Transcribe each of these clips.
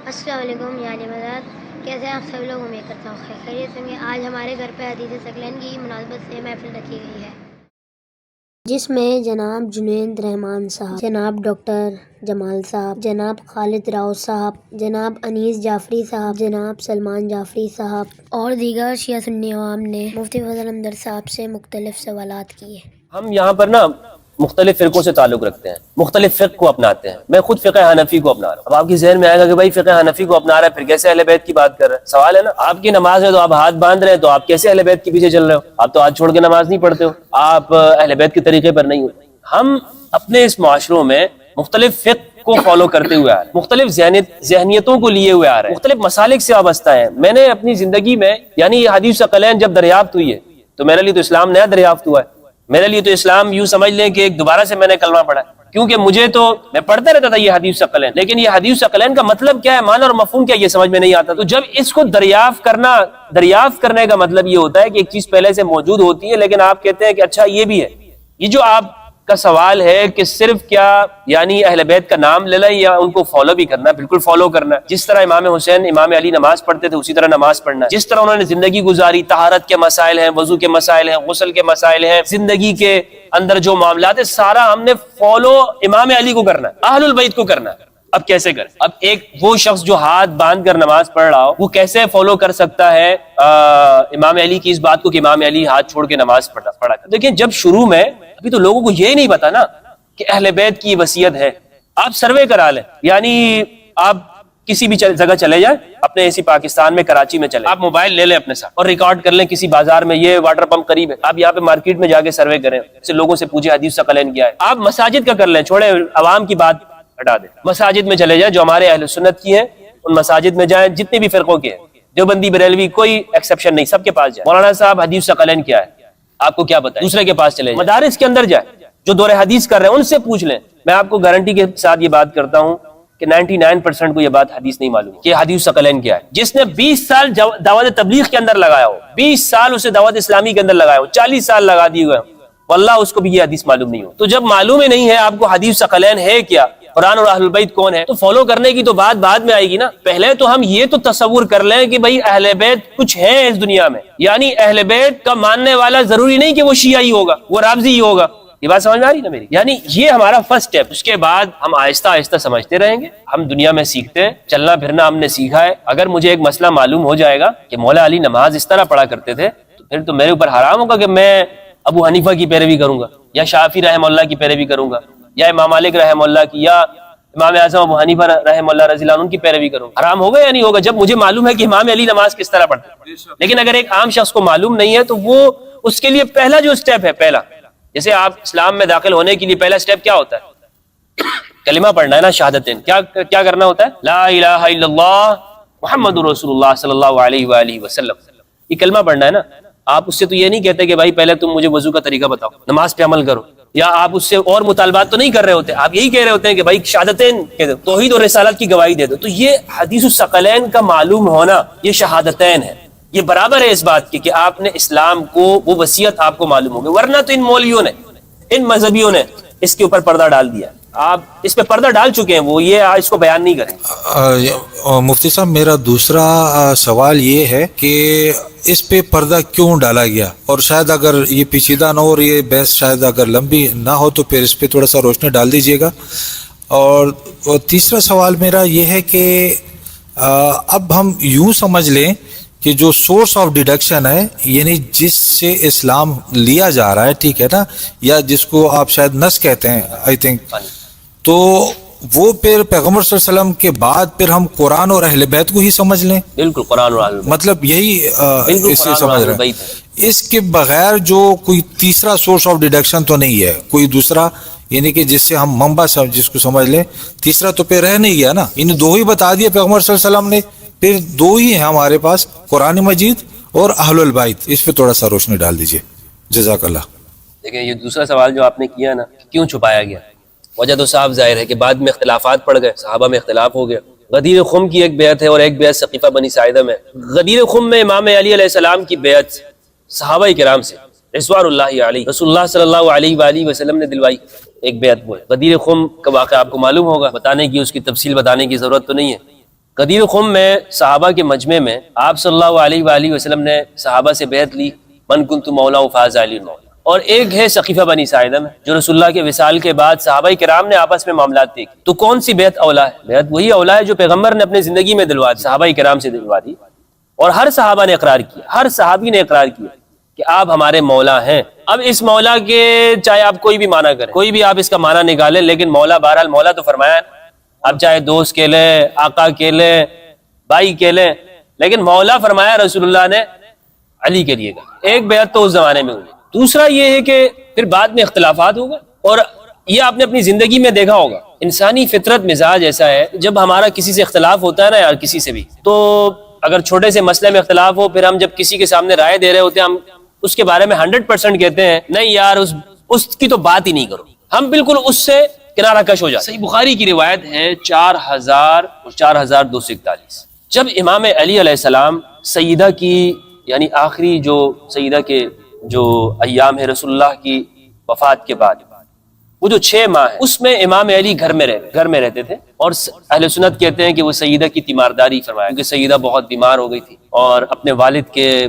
السلام علیکم یا علی مدد، کیسے ہیں آپ سب لوگ؟ امید کرتا ہوں خیریت سے ہوں گے۔ آج ہمارے گھر پہ حدیث ثقلین کی مناسبت سے محفل رکھی گئی ہے، جس میں جناب جنید رحمان صاحب، جناب ڈاکٹر جمال صاحب، جناب خالد راؤ صاحب، جناب انیس جعفری صاحب، جناب سلمان جعفری صاحب اور دیگر شیعہ سنی عوام نے مفتی فضل اندر صاحب سے مختلف سوالات کیے۔ ہم یہاں پر نا مختلف فرقوں سے تعلق رکھتے ہیں، مختلف فقہ کو اپناتے ہیں۔ میں خود فقہ حنفی کو اپنا رہا ہوں۔ اب آپ کے ذہن میں آئے گا کہ بھائی فقہ حنفی کو اپنا رہا ہے پھر کیسے اہل بیت کی بات کر رہے ہیں؟ سوال ہے نا، آپ کی نماز ہے تو آپ ہاتھ باندھ رہے ہیں تو آپ کیسے اہل بیت کے پیچھے چل رہے ہو؟ آپ تو ہاتھ چھوڑ کے نماز نہیں پڑھتے ہو، آپ اہل بیت کے طریقے پر نہیں ہو۔ ہم اپنے اس معاشروں میں مختلف فقہ کو فالو کرتے ہوئے آ رہے ہیں، مختلف ذہنیتوں کو لیے ہوئے آ رہے ہیں، مختلف مسالک سے وابستہ ہیں۔ میں نے اپنی زندگی میں یعنی یہ حدیث ثقلین جب دریافت ہوئی ہے تو میرے لیے تو اسلام نیا دریافت ہوا ہے۔ میرے لیے تو اسلام یوں سمجھ لیں کہ ایک دوبارہ سے میں نے کلمہ پڑھا ہے، کیونکہ مجھے تو میں پڑھتا رہتا تھا یہ حدیث ثقلین، لیکن یہ حدیث ثقلین کا مطلب کیا ہے، معنی اور مفہوم کیا، یہ سمجھ میں نہیں آتا۔ تو جب اس کو دریافت کرنے کا مطلب یہ ہوتا ہے کہ ایک چیز پہلے سے موجود ہوتی ہے لیکن آپ کہتے ہیں کہ اچھا یہ بھی ہے۔ یہ جو آپ کا سوال ہے کہ صرف کیا یعنی اہل بیت کا نام لے لیں یا ان کو فالو بھی کرنا ہے؟ بالکل فالو کرنا ہے۔ جس طرح امام حسین امام علی نماز پڑھتے تھے اسی طرح نماز پڑھنا ہے۔ جس طرح انہوں نے زندگی گزاری، طہارت کے مسائل ہیں، وضو کے مسائل ہیں، غسل کے مسائل ہیں، زندگی کے اندر جو معاملات ہے سارا ہم نے فالو امام علی کو کرنا ہے، اہل البیت کو کرنا ہے۔ اب کیسے کریں؟ اب ایک وہ شخص جو ہاتھ باندھ کر نماز پڑھ رہا ہو وہ کیسے فالو کر سکتا ہے امام علی کی اس بات کو کہ امام علی ہاتھ چھوڑ کے نماز پڑھا کر؟ دیکھیں جب شروع میں ابھی تو لوگوں کو یہ نہیں پتا نا کہ اہل بیت کی وصیت ہے۔ آپ سروے کرا لیں، یعنی آپ کسی بھی جگہ چلے جائیں، اپنے اسی پاکستان میں کراچی میں چلے، آپ موبائل لے لیں اپنے ساتھ اور ریکارڈ کر لیں کسی بازار میں، یہ واٹر پمپ قریب ہے، آپ یہاں پہ مارکیٹ میں جا کے سروے کریں، سے لوگوں سے پوچھیں حدیث ثقلین کیا ہے۔ آپ مساجد کا کر لیں، چھوڑیں عوام کی بات ہٹا دیں، مساجد میں چلے جائیں جو ہمارے اہل سنت کی ہیں، ان مساجد میں جائیں جتنے بھی فرقوں کے ہیں، دیوبندی بریلوی کوئی ایکسیپشن نہیں، سب کے پاس جائیں، مولانا صاحب حدیث ثقلین کیا ہے آپ کو کیا پتہ ہے؟ دوسرے کے پاس چلے جائیں، مدارس کے اندر جائیں، جو دور حدیث کر رہے ہیں ان سے پوچھ لیں۔ میں آپ کو گارنٹی کے ساتھ یہ بات کرتا ہوں کہ 99% کو یہ بات حدیث نہیں معلوم کہ حدیث ثقلین کیا ہے۔ جس نے 20 سال دعوت تبلیغ کے اندر لگایا ہو، 20 سال اسے دعوت اسلامی کے اندر لگایا ہو، 40 سال لگا دیے ہوئے واللہ اس کو بھی یہ حدیث معلوم نہیں ہو۔ تو جب معلوم ہی نہیں ہے آپ کو حدیث ثقلین ہے کیا، قرآن اور اہل البیت کون ہے، تو فالو کرنے کی تو بات بعد میں آئے گی نا۔ پہلے تو ہم یہ تو تصور کر لیں کہ بھائی اہل بیت کچھ ہے اس دنیا میں، یعنی اہل بیت کا ماننے والا ضروری نہیں کہ وہ شیعہ ہی ہوگا، وہ رافضی ہی ہوگا۔ یہ بات سمجھ میں آ رہی نا میری؟ یعنی یہ ہمارا فرسٹ اسٹیپ۔ اس کے بعد ہم آہستہ آہستہ سمجھتے رہیں گے، ہم دنیا میں سیکھتے ہیں، چلنا پھرنا ہم نے سیکھا ہے۔ اگر مجھے ایک مسئلہ معلوم ہو جائے گا کہ مولا علی نماز اس طرح پڑھا کرتے تھے تو پھر تو میرے اوپر حرام ہوگا کہ میں ابو حنیفہ کی پیروی کروں گا یا شافعی رحمہ اللہ کی پیروی کروں گا یا امام مالک رحمہ اللہ کی یا امام اعظم ابو حنیفہ رحمہ اللہ رضی اللہ عنہ ان کی پیروی کروں گا۔ حرام ہوگا یا نہیں ہوگا؟ جب مجھے معلوم ہے کہ امام علی نماز کس طرح پڑھتے۔ لیکن اگر ایک عام شخص کو معلوم نہیں ہے تو وہ اس کے لیے پہلا جو اسٹیپ ہے، پہلا جیسے آپ اسلام میں داخل ہونے کے لیے پہلا اسٹیپ کیا ہوتا ہے؟ کلمہ پڑھنا ہے نا، شہادتین۔ کیا کرنا ہوتا ہے؟ لا الہ الا اللہ محمد رسول اللہ صلی اللہ علیہ وآلہ وسلم، یہ کلمہ پڑھنا ہے نا۔ آپ اس سے تو یہ نہیں کہتے کہ بھائی پہلے تم مجھے وضو کا طریقہ بتاؤ، نماز پہ عمل کرو، یا آپ اس سے اور مطالبات تو نہیں کر رہے ہوتے، آپ یہی کہہ رہے ہوتے ہیں کہ بھائی شہادتین کہہ دو، توحید اور رسالت کی گواہی دے دو۔ تو یہ حدیث الثقلین کا معلوم ہونا، یہ شہادتین ہے، یہ برابر ہے اس بات کی کہ آپ نے اسلام کو وہ وصیت آپ کو معلوم ہوگی۔ ورنہ تو ان مولویوں نے، ان مذہبیوں نے اس کے اوپر پردہ ڈال دیا، آپ اس پہ پردہ ڈال چکے ہیں، وہ یہ اس کو بیان نہیں کریں۔ مفتی صاحب میرا دوسرا سوال یہ ہے کہ اس پہ پردہ کیوں ڈالا گیا، اور شاید اگر یہ پیچیدہ نہ ہو اور یہ بحث شاید اگر لمبی نہ ہو تو پھر اس پہ تھوڑا سا روشنی ڈال دیجیے گا۔ اور تیسرا سوال میرا یہ ہے کہ اب ہم یوں سمجھ لیں کہ جو سورس آف ڈیڈکشن ہے، یعنی جس سے اسلام لیا جا رہا ہے، ٹھیک ہے نا، یا جس کو آپ شاید نص کہتے ہیں آئی تھنک، تو وہ پھر پیغمبر صلی اللہ علیہ وسلم کے بعد پھر ہم قرآن اور اہل بیت کو ہی سمجھ لیں۔ بالکل قرآن اور اہل بیت، مطلب یہی اس سے سمجھ رہے ہیں۔ اس کے بغیر جو کوئی تیسرا سورس آف ڈیڈکشن تو نہیں ہے کوئی دوسرا، یعنی کہ جس سے ہم منبع جس کو سمجھ لیں، تیسرا تو پھر رہ نہیں گیا نا، ان دو ہی بتا دیے پیغمبر صلی اللہ علیہ وسلم نے، پھر دو ہی ہیں ہمارے پاس، قرآن مجید اور اہل البیت۔ اس پہ تھوڑا سا روشنی ڈال دیجئے، جزاک اللہ۔ دیکھیں یہ دوسرا سوال جو آپ نے کیا نا، کیوں چھپایا گیا، وجہ تو صاف ظاہر ہے کہ بعد میں اختلافات پڑ گئے، صحابہ میں اختلاف ہو گیا۔ غدیر خم کی ایک بیعت ہے اور ایک بیعت سقیفہ بنی ساعدہ میں۔ غدیر خم میں امام علی علیہ السلام کی بیعت صحابہ کرام سے رضوان اللہ علیہ، رسول اللہ صلی اللہ علیہ وآلہ وسلم نے دلوائی ایک بیعت وہ ہے۔ غدیر خم کا واقعہ آپ کو معلوم ہوگا، بتانے کی، اس کی تفصیل بتانے کی ضرورت تو نہیں ہے۔ قدیر خم میں صحابہ کے مجمع میں آپ صلی اللہ علیہ وآلہ وسلم نے صحابہ سے بیعت لی، من کنت مولا فاز علی مولا. اور ایک ہے سقیفہ بنی ساعدہ میں جو رسول اللہ کے وصال کے بعد صحابہ کرام نے آپس میں معاملات دیکھے. تو کون سی بیعت اولا ہے؟ بیعت وہی اولا ہے جو پیغمبر نے اپنی زندگی میں دلوا دی، صحابہ کرام سے دلوا دی. اور ہر صحابہ نے اقرار کیا، ہر صحابی نے اقرار کیا کہ آپ ہمارے مولا ہیں. اب اس مولا کے چاہے آپ کوئی بھی معنی کریں، کوئی بھی آپ اس کا معنی نکالیں، لیکن مولا بہرحال مولا تو فرمایا ہے. اب چاہے دوست کہہ لیں، آقا کہہ لیں، بھائی کہہ لیں، لیکن مولا فرمایا رسول اللہ نے علی کے لیے کہا. ایک بیعت تو اس زمانے میں ہوئی. دوسرا یہ ہے کہ پھر بعد میں اختلافات ہو گئے، اور یہ آپ نے اپنی زندگی میں دیکھا ہوگا، انسانی فطرت مزاج ایسا ہے جب ہمارا کسی سے اختلاف ہوتا ہے نا یار، کسی سے بھی، تو اگر چھوٹے سے مسئلے میں اختلاف ہو، پھر ہم جب کسی کے سامنے رائے دے رہے ہوتے ہیں، ہم اس کے بارے میں 100% کہتے ہیں نہیں یار اس کی تو بات ہی نہیں کرو، ہم بالکل اس سے کنارہ کش ہو جاتے. صحیح بخاری کی روایت ہے 4000 اور 4241. جب امام علی علیہ السلام سیدہ کی یعنی آخری جو سیدہ کے جو ایام ہے رسول اللہ کی وفات کے بعد، وہ جو 6 ماہ ہے اس میں امام علی گھر میں رہتے تھے. اور اہل سنت کہتے ہیں کہ وہ سیدہ کی تیمارداری فرمایا، کیونکہ سیدہ بہت بیمار ہو گئی تھی اور اپنے والد کے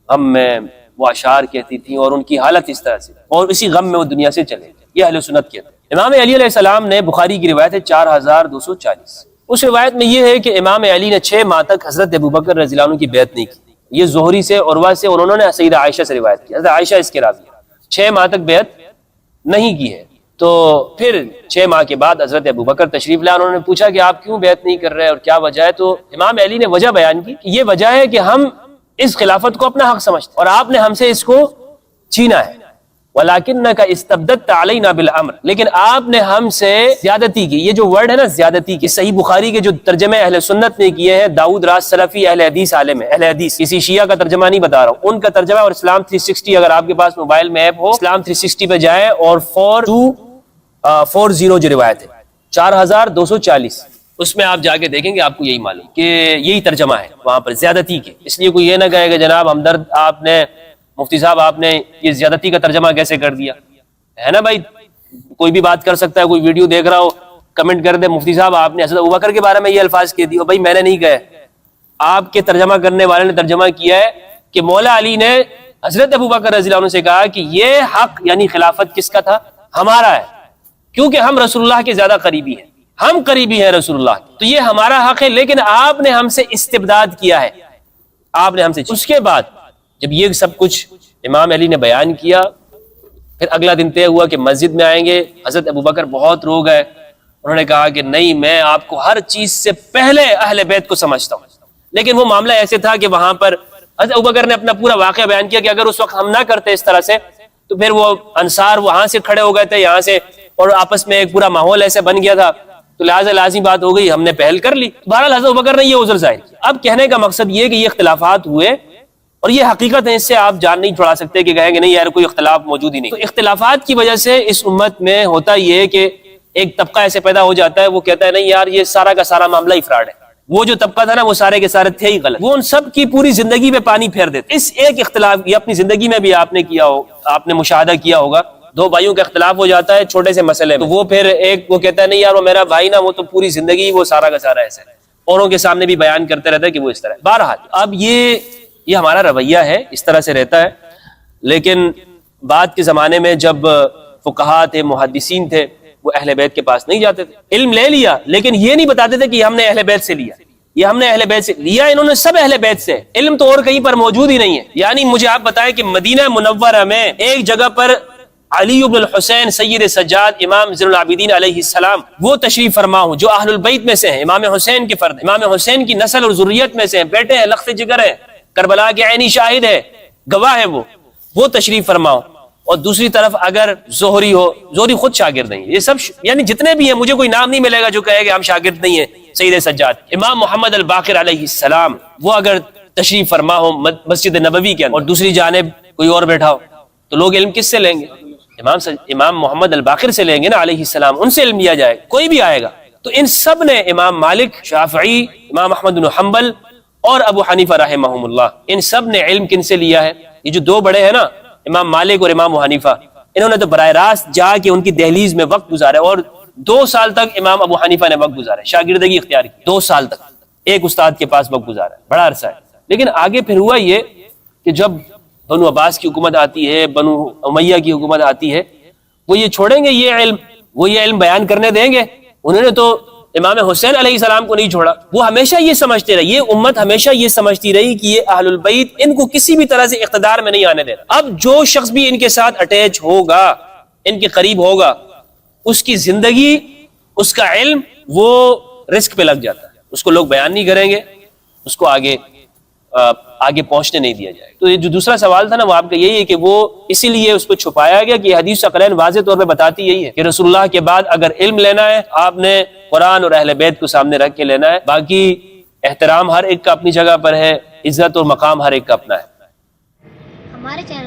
غم میں وہ اشعار کہتی تھیں، اور ان کی حالت اس طرح سے، اور اسی غم میں وہ دنیا سے چلے. یہ اہل سنت کہتے ہیں. امام علی علیہ السلام نے، بخاری کی روایت ہے 4240، اس روایت میں یہ ہے کہ امام علی نے 6 ماہ تک حضرت ابوبکر رضی اللہ عنہ کی بیعت نہیں کی. یہ زہری سے، عروہ سے، اور انہوں نے سیدہ عائشہ سے روایت کی. حضرت عائشہ اس کے راوی ہیں، 6 ماہ تک بیعت نہیں کی ہے. تو پھر 6 ماہ کے بعد حضرت ابوبکر تشریف لائے. انہوں نے پوچھا کہ آپ کیوں بیعت نہیں کر رہے اور کیا وجہ ہے؟ تو امام علی نے وجہ بیان کی کہ یہ وجہ ہے کہ ہم اس خلافت کو اپنا حق سمجھتے اور آپ نے ہم سے اس کو چھینا ہے. وَلَكِنَّكَ اسْتَبْدَدْتَ عَلَيْنَا بِالْأَمْرِ، لیکن آپ نے ہم سے زیادتی کی. یہ جو ورڈ ہے نا زیادتی کی، صحیح بخاری کے جو ترجمے اہل سنت نے کیے ہیں، داؤد راز سلفی اہل حدیث عالم ہے، اہل حدیث، کسی شیعہ کا ترجمہ نہیں بتا رہا ہوں، ان کا ترجمہ. اور اسلام 360 اگر آپ کے پاس موبائل میں ایپ ہو، اسلام 360 پہ جائیں اور 4240 جو روایت ہے 4240، اس میں آپ جا کے دیکھیں گے، آپ کو یہی معلوم کہ یہی ترجمہ ہے وہاں پر زیادتی کے. اس لیے کوئی یہ نہ کہے کہ جناب ہمدرد آپ نے، مفتی صاحب آپ نے یہ زیادتی کا ترجمہ کیسے کر دیا ہے نا بھائی. کوئی بھی بات کر سکتا ہے، کوئی ویڈیو دیکھ رہا ہو کمنٹ کر دے مفتی صاحب آپ نے حضرت ابوبکر کے بارے میں یہ الفاظ کہہ دیے. بھائی میں نے نہیں کہے، آپ کے ترجمہ کرنے والے نے ترجمہ کیا ہے کہ مولا علی نے حضرت ابوبکر رضی اللہ عنہ سے کہا کہ یہ حق یعنی خلافت کس کا تھا؟ ہمارا ہے، کیونکہ ہم رسول اللہ کے زیادہ قریبی ہیں، ہم قریبی ہیں رسول اللہ کے، تو یہ ہمارا حق ہے. لیکن آپ نے ہم سے استبداد کیا ہے، آپ نے ہم سے. اس کے بعد جب یہ سب کچھ امام علی نے بیان کیا، پھر اگلا دن طے ہوا کہ مسجد میں آئیں گے. حضرت ابوبکر بہت رو گئے، انہوں نے کہا کہ نہیں، میں آپ کو ہر چیز سے پہلے اہل بیت کو سمجھتا ہوں. لیکن وہ معاملہ ایسے تھا کہ وہاں پر حضرت ابوبکر نے اپنا پورا واقعہ بیان کیا کہ اگر اس وقت ہم نہ کرتے اس طرح سے تو پھر وہ انصار وہاں سے کھڑے ہو گئے تھے یہاں سے، اور آپس میں ایک پورا ماحول ایسے بن گیا تھا، تو لہٰذا لازمی بات ہو گئی، ہم نے پہل کر لی. بہرحال حضرت ابوبکر نے یہ عذر ظاہر کیا. اب کہنے کا مقصد یہ کہ یہ اختلافات ہوئے اور یہ حقیقت ہے، اس سے آپ جان نہیں چھڑا سکتے کہ کہیں گے نہیں یار کوئی اختلاف موجود ہی نہیں. تو اختلافات کی وجہ سے اس امت میں ہوتا یہ ہے کہ ایک طبقہ ایسے پیدا ہو جاتا ہے، وہ کہتا ہے نہیں یار یہ سارا کا سارا معاملہ ہی فراڈ ہے، وہ جو طبقہ تھا نا وہ سارے کے سارے تھے ہی غلط، وہ ان سب کی پوری زندگی میں پانی پھیر دیتے. اس ایک اختلاف یہ اپنی زندگی میں بھی آپ نے کیا ہو، آپ نے مشاہدہ کیا ہوگا، 2 بھائیوں کا اختلاف ہو جاتا ہے چھوٹے سے مسئلے میں، تو وہ پھر ایک وہ کہتا ہے نہیں یار وہ میرا بھائی نا، وہ تو پوری زندگی وہ سارا کا سارا ایسا ہے، اوروں کے سامنے بھی بیان کرتے رہتا ہے کہ وہ اس طرح ہے. بہرحال اب یہ ہمارا رویہ ہے، اس طرح سے رہتا ہے. لیکن بعد کے زمانے میں جب فقہاء تھے، محدثین تھے، وہ اہل بیت کے پاس نہیں جاتے تھے. علم لے لیا لیکن یہ نہیں بتاتے تھے کہ ہم نے اہل بیت سے لیا، یہ ہم نے اہل بیت سے لیا، انہوں نے سب اہل بیت سے. علم تو اور کہیں پر موجود ہی نہیں ہے. یعنی مجھے آپ بتائیں کہ مدینہ منورہ میں ایک جگہ پر علی بن الحسین سید سجاد امام زین العابدین علیہ السلام وہ تشریف فرما ہوں جو اہل البیت میں سے ہیں، امام حسین کے فرد، امام حسین کی نسل اور ذریت میں سے ہیں، بیٹے ہیں، لخت جگر ہیں، کربلا کے عینی شاہد ہے، گواہ ہے، وہ تشریف فرما ہوں. اور دوسری طرف اگر زہری ہو، زہری خود شاگرد نہیں، یہ سب یعنی جتنے بھی ہیں، مجھے کوئی نام نہیں ملے گا جو کہے کہ ہم شاگرد نہیں ہیں سید سجاد. امام محمد الباقر علیہ السلام وہ اگر تشریف فرما ہو مسجد نبوی کے اندر، اور دوسری جانب کوئی اور بیٹھا ہو، تو لوگ علم کس سے لیں گے؟ امام محمد الباقر سے لیں گے نا علیہ السلام، ان سے علم لیا جائے. کوئی بھی آئے گا تو ان سب نے، امام مالک، شافعی، امام احمد بن حنبل اور ابو حنیفہ رحمہم اللہ، ان سب نے علم کن سے لیا ہے؟ یہ جو 2 بڑے ہیں نا، امام مالک اور امام حنیفہ، انہوں نے تو براہ راست جا کے ان کی دہلیز میں وقت گزارا، اور 2 سال تک امام ابو حنیفہ نے وقت گزارا، شاگردگی اختیار کی 2 سال تک. ایک استاد کے پاس وقت گزارا ہے، بڑا عرصہ ہے. لیکن آگے پھر ہوا یہ کہ جب بنو عباس کی حکومت آتی ہے، بنو امیہ کی حکومت آتی ہے، وہ یہ چھوڑیں گے یہ علم بیان کرنے دیں گے؟ انہوں نے تو امام حسین علیہ السلام کو نہیں چھوڑا. وہ ہمیشہ یہ سمجھتے رہے، یہ امت ہمیشہ یہ سمجھتی رہی کہ یہ اہل البیت ان کو کسی بھی طرح سے اقتدار میں نہیں آنے دینا. اب جو شخص بھی ان کے ساتھ اٹیچ ہوگا، ان کے قریب ہوگا، اس کی زندگی، اس کا علم وہ رسک پہ لگ جاتا ہے. اس کو لوگ بیان نہیں کریں گے، اس کو آگے پہنچنے نہیں دیا جائے. تو یہ جو دوسرا سوال تھا نا، وہ آپ کا یہی ہے کہ وہ اسی لیے اس کو چھپایا گیا کہ یہ حدیث ثقلین واضح طور پہ بتاتی یہی ہے کہ رسول اللہ کے بعد اگر علم لینا ہے، آپ نے قرآن اور اہل بیت کو سامنے رکھ کے لینا ہے. باقی احترام ہر ایک کا اپنی جگہ پر ہے، عزت اور مقام ہر ایک کا اپنا ہے. ہمارے چینل